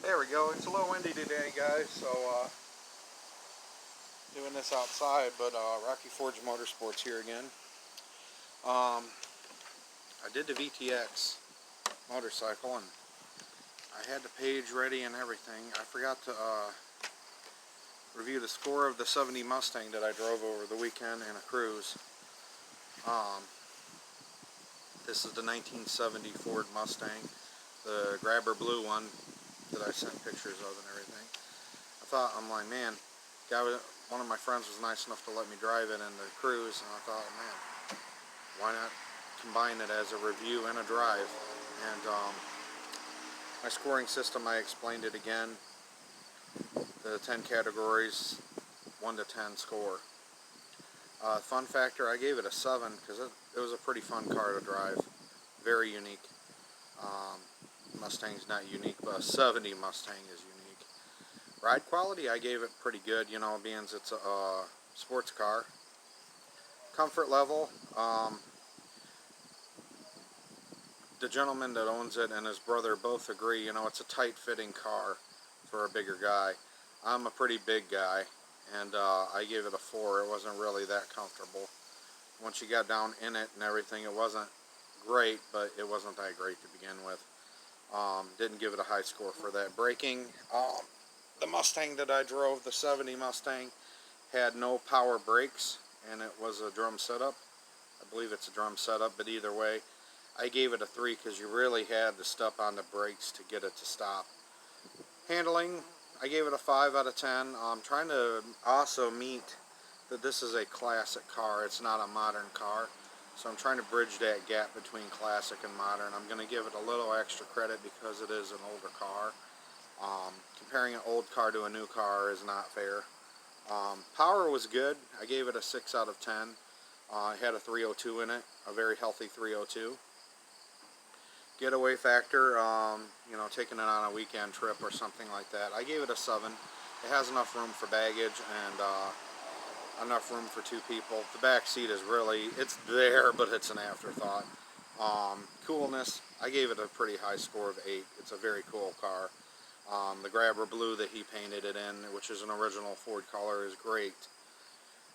There we go. It's a little windy today, guys, so doing this outside, but Rocky Ford Motorsports here again. I did the VTX motorcycle, and I had the page ready and everything. I forgot to review the score of the 70 Mustang that I drove over the weekend in a cruise. This is the 1970 Ford Mustang, the grabber blue one that I sent pictures of and everything. I'm like, man, one of my friends was nice enough to let me drive it in the cruise, and I thought, man, why not combine it as a review and a drive? And my scoring system, I explained it again. The 10 categories, 1 to 10 score. Fun factor, I gave it a 7 because it was a pretty fun car to drive. Very unique. Mustang's not unique, but a 70 Mustang is unique. Ride quality, I gave it pretty good, you know, being it's a sports car. Comfort level, the gentleman that owns it and his brother both agree, you know, it's a tight-fitting car for a bigger guy. I'm a pretty big guy, and I gave it a 4. It wasn't really that comfortable. Once you got down in it and everything, it wasn't great, but it wasn't that great to begin with. Didn't give it a high score for that. Braking, the Mustang that I drove, the 70 Mustang, had no power brakes, and it was a drum setup. I believe it's a drum setup, but either way, I gave it a 3 because you really had to step on the brakes to get it to stop. Handling, I gave it a 5 out of 10. I'm trying to also meet that this is a classic car. It's not a modern car. So I'm trying to bridge that gap between classic and modern. I'm going to give it a little extra credit because it is an older car. Comparing an old car to a new car is not fair. Power was good. I gave it a 6 out of 10. It had a 302 in it, a very healthy 302. Getaway factor, you know, taking it on a weekend trip or something like that, I gave it a 7. It has enough room for baggage and enough room for 2 people. The back seat is really, it's there, but it's an afterthought. Coolness, I gave it a pretty high score of 8. It's a very cool car. The grabber blue that he painted it in, which is an original Ford color, is great.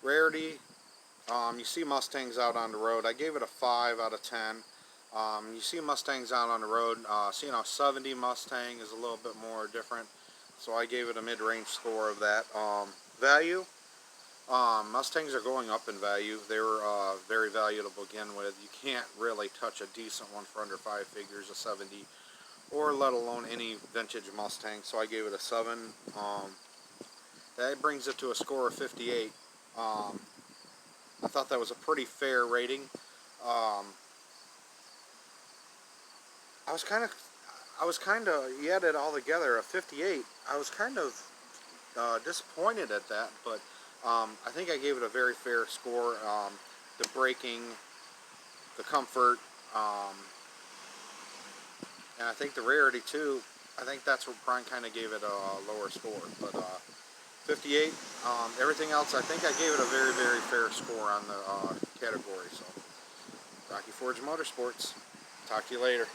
Rarity, you see Mustangs out on the road. I gave it a 5 out of 10. You see Mustangs out on the road. Seeing a 70 Mustang is a little bit more different, so I gave it a mid-range score of that. Value, Mustangs are going up in value. They were very valuable to begin with. You can't really touch a decent one for under 5 figures, a 70, or let alone any vintage Mustang, so I gave it a 7. That brings it to a score of 58. I thought that was a pretty fair rating. I was kind of, you add it all together, a 58. I was kind of disappointed at that, but I think I gave it a very fair score. The braking, the comfort, and I think the rarity too. I think that's what Brian kind of gave it a lower score. But 58, everything else, I think I gave it a very, very fair score on the category. So, Rocky Ford Motorsports. Talk to you later.